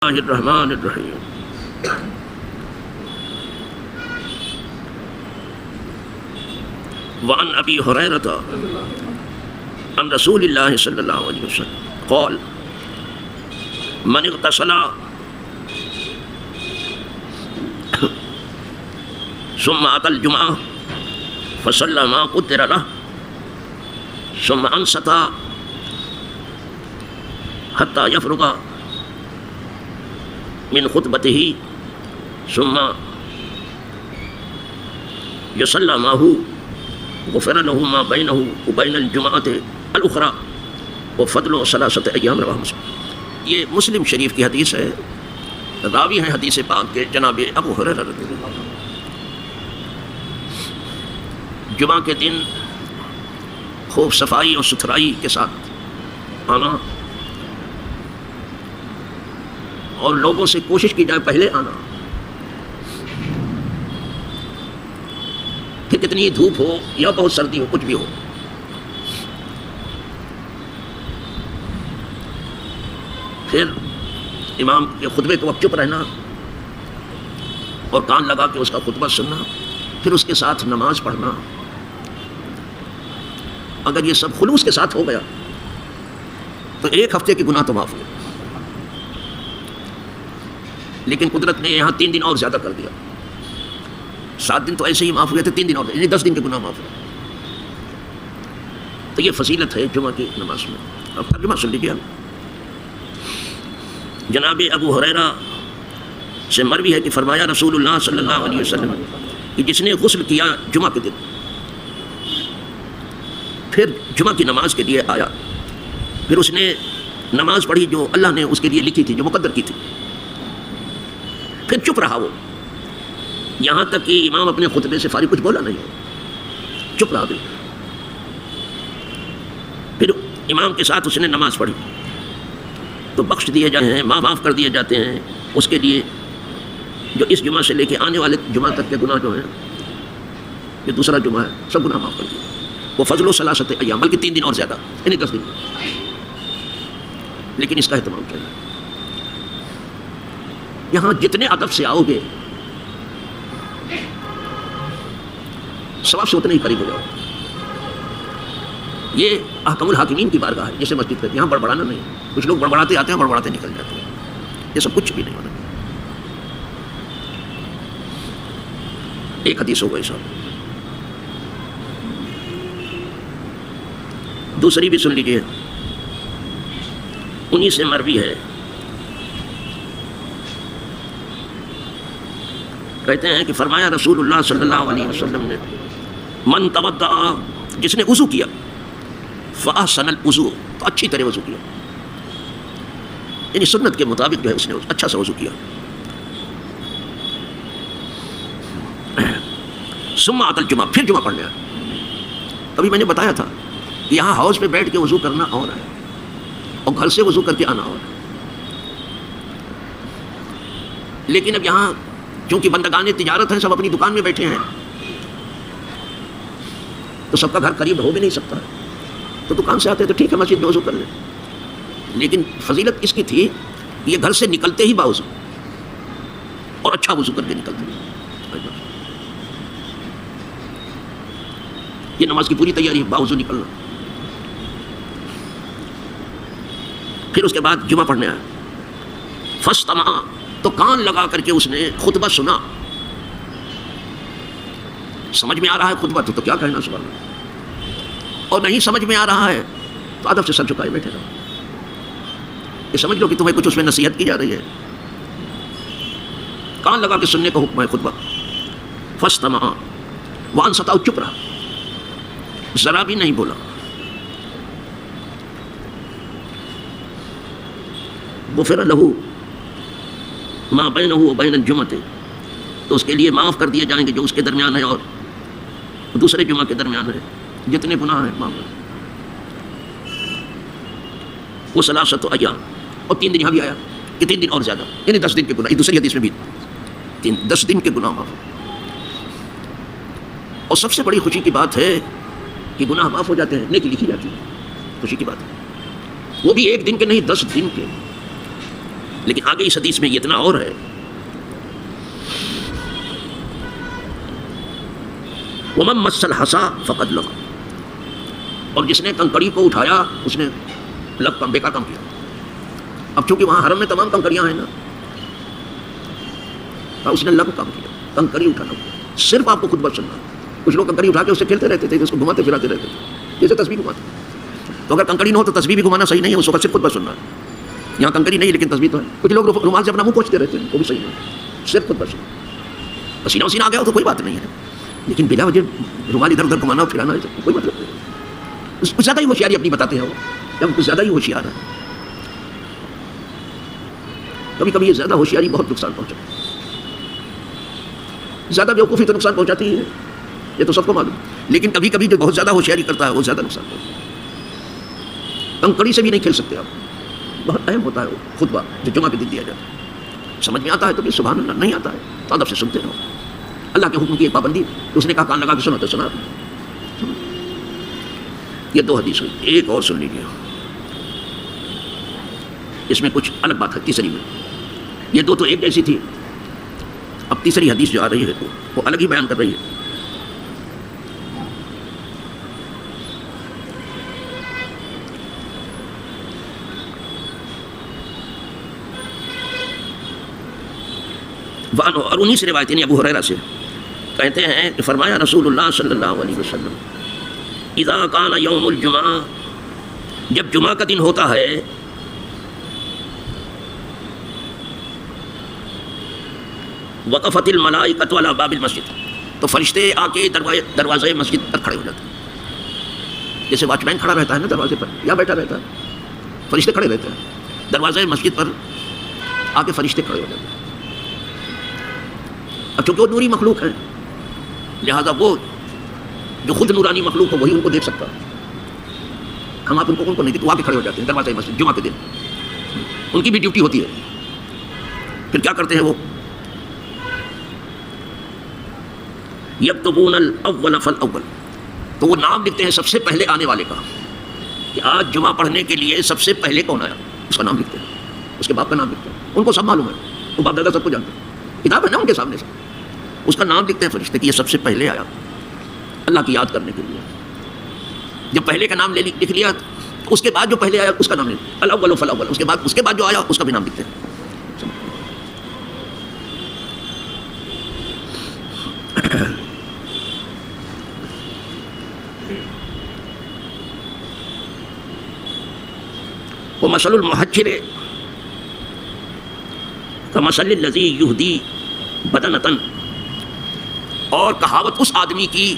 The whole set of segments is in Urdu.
الله الرحمن الرحيم. وعن أبي هريرة عن رسول الله صلى الله عليه وسلم قال من اغتسل ثم أتى الجمعة فصلى ما قدر له ثم أنصت حتى يفرغ من خطبته ثم يصلى معه غفر له ما بينه وبين الجمعة الأخرى وفضل ثلاثة أيام رواه مسلم. یہ مسلم شریف کی حدیث ہے. راوی ہیں حدیث پاک کے جناب ابو ہریرہ رضی اللہ عنہ. جمعہ کے دن خوب صفائی اور ستھرائی کے ساتھ آنا اور لوگوں سے کوشش کی جائے پہلے آنا، پھر کتنی دھوپ ہو یا بہت سردی ہو، کچھ بھی ہو، پھر امام کے خطبے کے وقت چپ رہنا اور کان لگا کے اس کا خطبہ سننا، پھر اس کے ساتھ نماز پڑھنا. اگر یہ سب خلوص کے ساتھ ہو گیا تو ایک ہفتے کے گناہ تو معاف ہو. لیکن قدرت نے یہاں 3 دن اور زیادہ کر دیا. 7 دن تو ایسے ہی معاف ہوئے تھے، 3 دن اور، یعنی 10 دن کے گناہ معاف ہوئے. تو یہ فضیلت ہے جمعہ کی نماز میں. اب ترجمہ سن لیجیے. جناب ابو ہریرہ سے مروی ہے کہ فرمایا رسول اللہ صلی اللہ علیہ وسلم کہ جس نے غسل کیا جمعہ کے دن پھر جمعہ کی نماز کے لیے آیا، پھر اس نے نماز پڑھی جو اللہ نے اس کے لیے لکھی تھی، جو مقدر کی تھی، پھر چپ رہا وہ یہاں تک کہ امام اپنے خطبے سے فارغ، کچھ بولا نہیں، چپ رہا. پھر امام کے ساتھ اس نے نماز پڑھی تو بخش دیے جاتے ہیں، معاف کر دیے جاتے ہیں اس کے لیے جو اس جمعہ سے لے کے آنے والے جمعہ تک کے گناہ جو ہیں، یہ دوسرا جمعہ ہے، سب گناہ معاف کر دیے. وہ فضل و ثلاثت ایام، بلکہ 3 دن اور زیادہ، یعنی 10 دن. لیکن اس کا اہتمام کیا ہے، یہاں جتنے ادب سے آؤ گے ثواب سے اتنے ہی قریب ہو جاؤ. یہ احکم الحاکمین کی بارگاہ ہے، جیسے مسجد کہتے ہیں. یہاں بڑبڑانا نہیں. کچھ لوگ بڑبڑاتے آتے ہیں، بڑبڑاتے نکل جاتے ہیں. یہ سب کچھ بھی نہیں ہونا. ایک حدیث ہو گئی صاحب، دوسری بھی سن لیجیے. انہی سے مروی ہے، کہتے ہیں کہ فرمایا رسول اللہ صلی اللہ علیہ وسلم نے من توضأ، جس نے وضو کیا، فأحسن الوضوء، تو اچھی طرح وضو کیا، یعنی سنت کے مطابق جو ہے اس نے اچھا سا وضو کیا. ثم أتى الجمعہ، پھر جمعہ پڑھنے آیا. ابھی میں نے بتایا تھا کہ یہاں ہاؤس پہ بیٹھ کے وضو کرنا اور ہے، اور گھر سے وضو کر کے آنا اور ہے. لیکن اب یہاں چونکہ بندگان تجارت ہیں، سب اپنی دکان میں بیٹھے ہیں، تو سب کا گھر قریب ہو بھی نہیں سکتا. تو دکان سے آتے تو ٹھیک ہے، مسجد میں وضو کر لیں. لیکن فضیلت اس کی تھی کہ یہ گھر سے نکلتے ہی باوضو اور اچھا وضو کر کے نکلتے. یہ نماز کی پوری تیاری ہے، باوضو نکلنا. پھر اس کے بعد جمعہ پڑھنے آیا. فاستمع، تو کان لگا کر کے اس نے خطبہ سنا. سمجھ میں آ رہا ہے خطبہ تو کیا کہنا سبحان اللہ، اور نہیں سمجھ میں آ رہا ہے تو ادب سے سر جھکائے بیٹھے رہو. یہ سمجھ لو کہ تمہیں کچھ اس میں نصیحت کی جا رہی ہے. کان لگا کے سننے کا حکم ہے خطبہ. فاستمع وانصت، چپ رہا، ذرا بھی نہیں بولا. غفر له ما بینہ وبین الجمعۃ، تو اس کے لیے معاف کر دیے جائیں گے جو اس کے درمیان ہے اور دوسرے جمعہ کے درمیان ہے، جتنے گناہ ہیں معاف. وہ ثلاثۃ ایام، اور 3 دن یہاں بھی آیا کہ 3 دن اور زیادہ، یعنی 10 دن کے گناہ. دوسری حدیث میں بھی 10 دن کے گناہ معاف. اور سب سے بڑی خوشی کی بات ہے کہ گناہ معاف ہو جاتے ہیں، نیکی لکھی جاتی ہے. خوشی کی بات ہے. وہ بھی ایک دن کے نہیں 10 دن کے. لیکن آگے اس حدیث میں یہ اتنا اور ہے، وَمَن مَسَّ الْحَصَىٰ فَقَدْ لَغَا، اور جس نے کنکڑی کو اٹھایا اس نے لگ کام بیکار کام کیا. اب چونکہ وہاں حرم میں تمام کنکڑیاں ہیں نا، تو اس نے لگ کام کیا، کنکڑی اٹھانا. صرف آپ کو خطبہ سننا. کچھ لوگ کنکڑی اٹھا کے اس سے کھیلتے رہتے تھے، اس کو گھماتے پھراتے رہتے تھے جیسے تسبیح گھماتے. تو اگر کنکڑی نہ ہو تو تسبیح بھی گھمانا صحیح نہیں ہے، اس وقت صرف خطبہ سننا ہے. یہاں کنکڑی نہیں لیکن تسبیح تو ہے. کچھ لوگ رومال سے اپنا منہ پوچھتے رہتے ہیں، وہ بھی صحیح نہیں، صرف خطبہ سننا. پسینہ وسینہ آ گیا ہو تو کوئی بات نہیں ہے، لیکن بلا وجہ رومال ادھر ادھر گھمانا پھرانا ہے کوئی مطلب نہیں. کچھ زیادہ ہی ہوشیاری اپنی بتاتے ہیں وہ، جب کچھ زیادہ ہی ہوشیار ہے. کبھی کبھی یہ زیادہ ہوشیاری بہت نقصان پہنچاتی ہے. زیادہ بیوقوفی تو نقصان پہنچاتی ہے، یہ تو سب کو معلوم. لیکن کبھی کبھی جو بہت زیادہ ہوشیاری کرتا ہے وہ زیادہ نقصان پہنچاتا ہے. کنکڑی سے بھی نہیں کھیل سکتے آپ. بہت اہم ہوتا ہے وہ خطبہ جو جمعہ کے دن دیا جاتا ہے. سمجھ میں آتا ہے تو بھی سبحان اللہ، نہیں آتا ہے تو ادب سے سنتے رہو. اللہ کے حکم کی ایک پابندی، اس نے کہا کان لگا کے سنا تو سنا. یہ دو حدیث ہوئی. ایک اور سن لیجیے، اس میں کچھ الگ بات ہے تیسری میں. یہ دو تو ایک جیسی تھی، اب تیسری حدیث جو آ رہی ہے وہ الگ ہی بیان کر رہی ہے. اور انہی سے روایت یعنی ابو ہریرہ سے کہتے ہیں کہ فرمایا رسول اللہ صلی اللہ علیہ وسلم، اذا کان یوم الجمعہ، جب جمعہ کا دن ہوتا ہے، وقفت الملائکۃ علی باب المسجد، تو فرشتے آ کے دروازے مسجد پر کھڑے ہو جاتے ہیں. جیسے واچ مین کھڑا رہتا ہے نا دروازے پر یا بیٹھا رہتا ہے، فرشتے کھڑے رہتے ہیں دروازے مسجد پر آ کے، فرشتے کھڑے ہو جاتے ہیں. اب چونکہ وہ نوری مخلوق ہے، لہذا وہ جو خود نورانی مخلوق ہو وہی ان کو دیکھ سکتا ہے. ہم آپ ان کو نہیں دیکھتے، وہ آ کے کھڑے ہو جاتے ہیں دروازے مسجد جمعہ کے دن. ان کی بھی ڈیوٹی ہوتی ہے. پھر کیا کرتے ہیں وہ؟ یکتبون الاول فالاول، تو وہ نام لکھتے ہیں سب سے پہلے آنے والے کا، کہ آج جمعہ پڑھنے کے لیے سب سے پہلے کون آیا، اس کا نام لکھتے ہیں، اس کے باپ کا نام لکھتے ہیں. ان کو سب معلوم ہے، وہ باپ دادا سب کو جانتے ہیں، کتاب ہے نا ان کے سامنے سے. اس کا نام لکھتے ہیں فرشتے کہ یہ سب سے پہلے آیا اللہ کی یاد کرنے کے لیے. جب پہلے کا نام لکھ لیا تو اس کے بعد جو پہلے آیا اس کا نام لکھتے ہیں، الاول فالاول. اس کے بعد جو آیا اس کا بھی نام لکھتے ہیں. ومثل المحجر کمثل الذی یہدی بدنۃ، اور کہاوت اس آدمی کی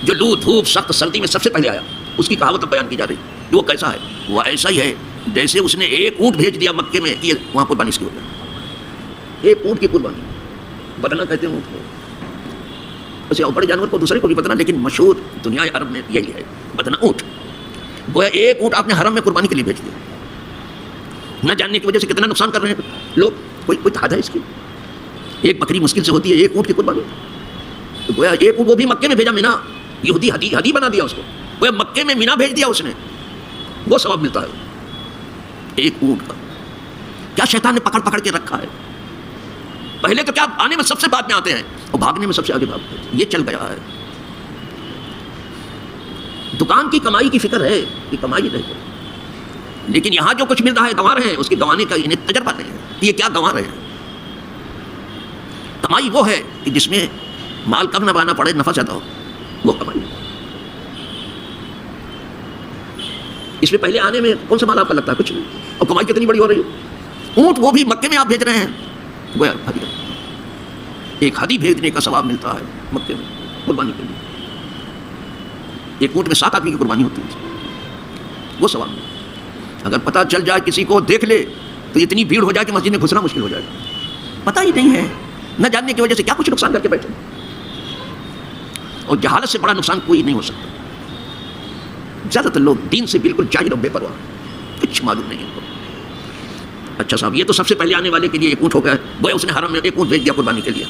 جو لو دھوپ سخت سردی میں سب سے پہلے آیا، اس کی کہاوت بیان کی جا رہی. وہ کیسا ہے؟ وہ ایسا ہی ہے جیسے اس نے ایک اونٹ بھیج دیا مکے میں کہ وہاں قربانی اس کی ہو جائے. ایک اونٹ کی قربانی، بدنہ کہتے ہیں اونٹ کو. ویسے اور بڑے جانور کو دوسرے کو بھی بدنہ، لیکن مشہور دنیا عرب میں یہی ہے بدنہ اونٹ. گویا ایک اونٹ آپ نے حرم میں قربانی کے لیے بھیج دیا. نہ جاننے کی وجہ سے کتنا نقصان کر رہے ہیں لوگ. کوئی حد ہے اس کی؟ ایک بکری مشکل سے ہوتی ہے، ایک اونٹ کی قربانی. تو گویا ایک اونٹ وہ بھی مکے میں بھیجا مینا، یہودی ہدی بنا دیا اس کو. گویا مکے میں مینا بھیج دیا اس نے، وہ ثواب ملتا ہے ایک اونٹ کا. کیا شیطان نے پکڑ کے رکھا ہے. پہلے تو کیا آنے میں سب سے بعد میں آتے ہیں اور بھاگنے میں سب سے آگے بھاگتے ہیں. یہ چل گیا ہے. دکان کی کمائی کی فکر ہے کہ کمائی نہیں، لیکن یہاں جو کچھ مل رہا ہے گنوا رہے ہیں، اس کی گنوانے کا انہیں تجربہ نہیں ہے. یہ کیا گنوا رہے ہیں؟ کمائی وہ ہے کہ جس میں مال کم نہ بنانا پڑے، نفع زیادہ ہو، وہ کمائی. اس میں پہلے آنے میں کون سا مال آپ کا لگتا ہے؟ کچھ نہیں، اور کمائی کتنی بڑی ہو رہی ہے. اونٹ وہ بھی مکے میں آپ بھیج رہے ہیں، گویا ایک ہدی بھیجنے کا ثواب ملتا ہے مکے میں قربانی کے لیے. ایک اونٹ میں 7 آدمی کی قربانی ہوتی ہے، وہ ثواب ملتا ہے. اگر پتہ چل جائے، کسی کو دیکھ لے تو اتنی بھیڑ ہو جائے کہ مسجد میں گھسنا مشکل ہو جائے گا. پتہ ہی نہیں ہے، نہ جاننے کی وجہ سے کیا کچھ نقصان کر کے بیٹھے. اور جہالت سے بڑا نقصان کوئی نہیں ہو سکتا. زیادہ تر لوگ دین سے بالکل جاہل اور بے پرواہ، کچھ معلوم نہیں ان کو. اچھا صاحب، یہ تو سب سے پہلے آنے والے کے لیے ایک اونٹ ہو گیا، گویا اس نے حرم میں ایک اونٹ بھیج دیا قربانی کے لیے.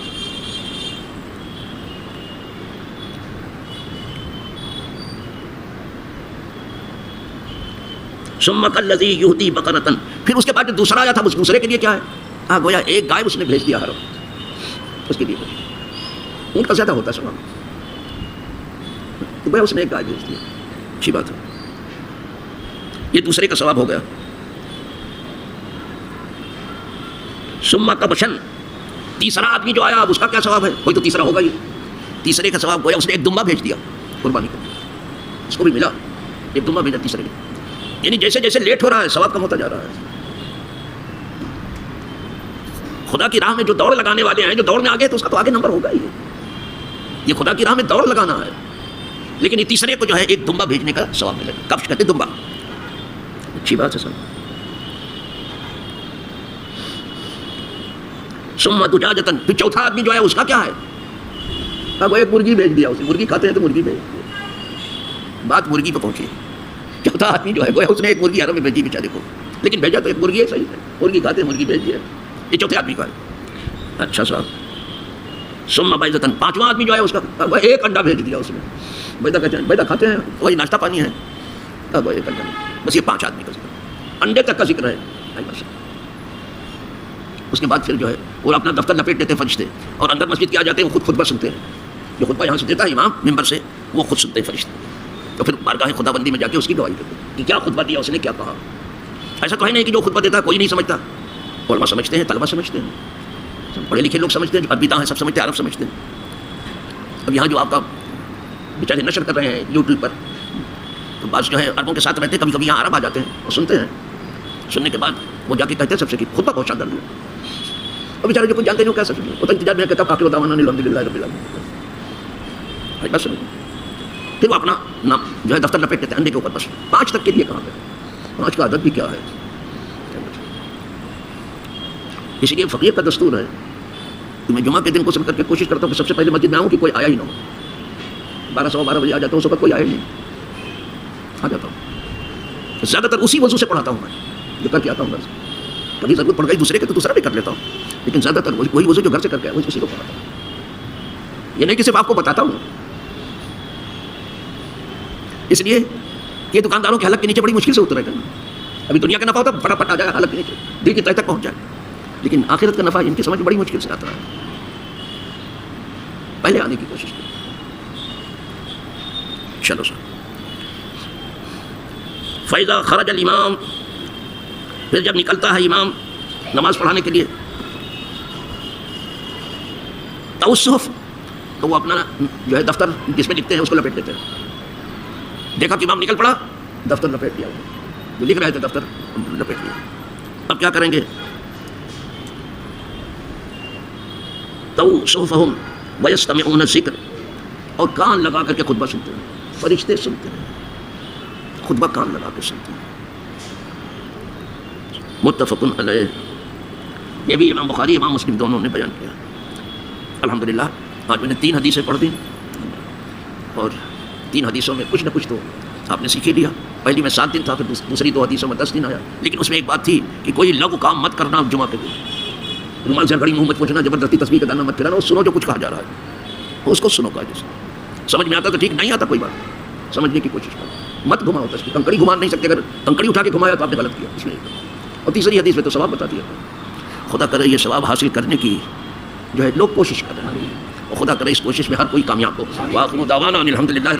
ثم کالذی یہدی بقرۃ، پھر اس کے بعد جو دوسرا آیا تھا اس دوسرے کے لیے کیا ہے؟ گویا ایک گائے اس نے بھیج دیا ہر وقت اس کے لیے، اونٹ کا زیادہ ہوتا ہے ثواب، تو گویا اس نے ایک گائے بھیج دیا، اچھی بات ہے، یہ دوسرے کا ثواب ہو گیا۔ ثم کبشن، تیسرا آدمی جو آیا اب اس کا کیا ثواب ہے؟ کوئی تو تیسرا ہوگا ہی، تیسرے کا ثواب گویا اس نے ایک دمبا بھیج دیا قربانی کا، اس کو بھی ملا ایک دمبا بھیجا تیسرے نے، یعنی جیسے جیسے لیٹ ہو رہا ہے ثواب کم ہوتا جا رہا ہے۔ خدا کی راہ میں جو دوڑ لگانے والے ہیں، جو دوڑ میں آگے تو اس کا تو آگے نمبر ہوگا ہی، یہ خدا کی راہ میں دوڑ لگانا ہے، لیکن یہ تیسرے کو جو ہے ایک دمبا بھیجنے کا ثواب ملے گا، کبش کہتے دمبا، اچھی بات ہے سر۔ ثم دجاجتن، پھر چوتھا آدمی جو ہے اس کا کیا ہے؟ اب وہ ایک مرغی بھیج دیا اسے، مرغی کھاتے ہیں تو مرغی بھیج دیا، بات مرغی پہ پہنچی، چوتھا آدمی جو ہے گویا اس نے ایک مرغی عرب میں بھیجی بیچارے کو، لیکن بھیجا تو ایک مرغی ہے، صحیح ہے، مرغی کھاتے ہیں مرغی بھیج دیا، یہ چوتھے آدمی کا ہے۔ اچھا صاحب، ثم بیضۃ، پانچواں آدمی جو ہے اس کا ایک انڈا بھیج دیا اس نے، بیضہ کھاتے ہیں وہی ناشتہ پانی ہے، اب ایک انڈا، بس یہ پانچ آدمی کا ذکر، انڈے تک کا ذکر ہے۔ اس کے بعد پھر جو ہے وہ اپنا دفتر لپیٹ دیتے ہیں فرشتے، اور اندر مسجد کے آ جاتے ہیں، وہ خود خطبہ سنتے ہیں، جو خطبہ یہاں سے دیتا ہے امام ممبر سے وہ خود سنتے ہیں فرشتے، تو پھر بارگاہ خدا بندی میں جا کے اس کی گواہی دیتے ہیں کہ کیا خطبہ دیا اس نے، کیا کہا۔ ایسا تو ہے نہیں کہ جو خطبہ دیتا ہے کوئی نہیں سمجھتا، علماء سمجھتے ہیں، طلبہ سمجھتے ہیں، پڑھے لکھے لوگ سمجھتے ہیں، جو عربی داں ہیں سب سمجھتے ہیں، عرب سمجھتے ہیں۔ اب یہاں جو آپ کا بیچارے نشر کر رہے ہیں یوٹیوب پر، تو بعض جو ہے عربوں کے ساتھ رہتے ہیں، کبھی کبھی یہاں عرب آ جاتے ہیں اور سنتے ہیں، سننے کے بعد وہ جا کے کہتے ہیں سب سے کہ خطبہ بہت شاندار دیا، اور بیچارے جو کچھ جانتے نہیں وہ کیا سمجھیں، وہ تو انتظار میں کہتا آخر دعوانا الحمدللہ رب العالمین، بس پھر وہ اپنا نام جو ہے دفتر لپیٹ دیتے ہیں انڈے کے اوپر، بس 5 تک کے لیے کہاں پہ، 5 کا عدد بھی کیا ہے۔ اسی لیے فقیر کا دستور ہے کہ میں جمعہ کے دن کو سب کر کے کوشش کرتا ہوں کہ سب سے پہلے مسجد میں آؤں کہ کوئی آیا ہی نہ ہو، 12 بجے آ جاتا ہوں، اس وقت کوئی آیا ہی نہیں، آ جاتا ہوں، زیادہ تر اسی وضو سے پڑھاتا ہوں میں جو کر کے آتا ہوں گھر سے، کبھی ضرورت پڑ گئی دوسرے کے تو دوسرا بھی کر لیتا ہوں، لیکن زیادہ تر وہی وضو جو گھر سے کر کے آیا اسی کو پڑھاتا ہوں، یہ نہیں کہ صرف آپ کو بتاتا ہوں، اس لیے یہ دکانداروں کے حلق کے نیچے بڑی مشکل سے اترے گا، ابھی دنیا کا نفع ہوتا فٹافٹ آ جائے گا حلق کے نیچے، دل کی تہ تک پہنچ جائے، لیکن آخرت کا نفع ان کی سمجھ بڑی مشکل سے آتا ہے، پہلے آنے کی کوشش کریں۔ چلو سر، فیضا خرج الامام، پھر جب نکلتا ہے امام نماز پڑھانے کے لیے، توصف، تو وہ اپنا جو ہے دفتر جس میں لکھتے ہیں اس کو لپیٹ دیتے ہیں، دیکھا کہ امام نکل پڑا، دفتر لپیٹ دیا، جو لکھ رہے تھے دفتر لپیٹ دیا۔ اب کیا کریں گے؟ توصفہم ویستمعون الذکر، اور کان لگا کر کے خطبہ سنتے ہیں، فرشتے سنتے ہیں، خطبہ کان لگا کے سنتے ہیں۔ متفق علیہ، یہ بھی امام بخاری امام مسلم دونوں نے بیان کیا۔ الحمدللہ آج میں نے 3 حدیثیں پڑھ دیں، اور 3 حدیثوں میں کچھ نہ کچھ تو آپ نے سیکھ ہی لیا۔ پہلی میں 7 دن تھا، پھر دوسری 2 حدیثوں میں 10 دن آیا، لیکن اس میں ایک بات تھی کہ کوئی لغو کام مت کرنا جمعہ کے دن، رومال سے گھڑی منہ مت پوچھنا، زبردستی تسبیح کا دانہ مت پھرانا، اور سنو جو کچھ کہا جا رہا ہے اس کو سنو، قاعدے سے سمجھ میں آتا تو ٹھیک، نہیں آتا کوئی بات سمجھنے کی کوشش کرو، مت گھماؤ تسبیح، کنکڑی گھما نہیں سکتے، اگر کنکڑی اٹھا کے گھمایا تو آپ نے غلط کیا، اس میں۔ اور تیسری حدیث میں تو ثواب بتا دیا، خدا کرے یہ ثواب حاصل کرنے کی جو ہے لوگ کوشش کر رہے ہیں، اور خدا کرے اس کوشش میں ہر کوئی کامیاب ہو۔ وآخر دعوانا ان الحمدللہ۔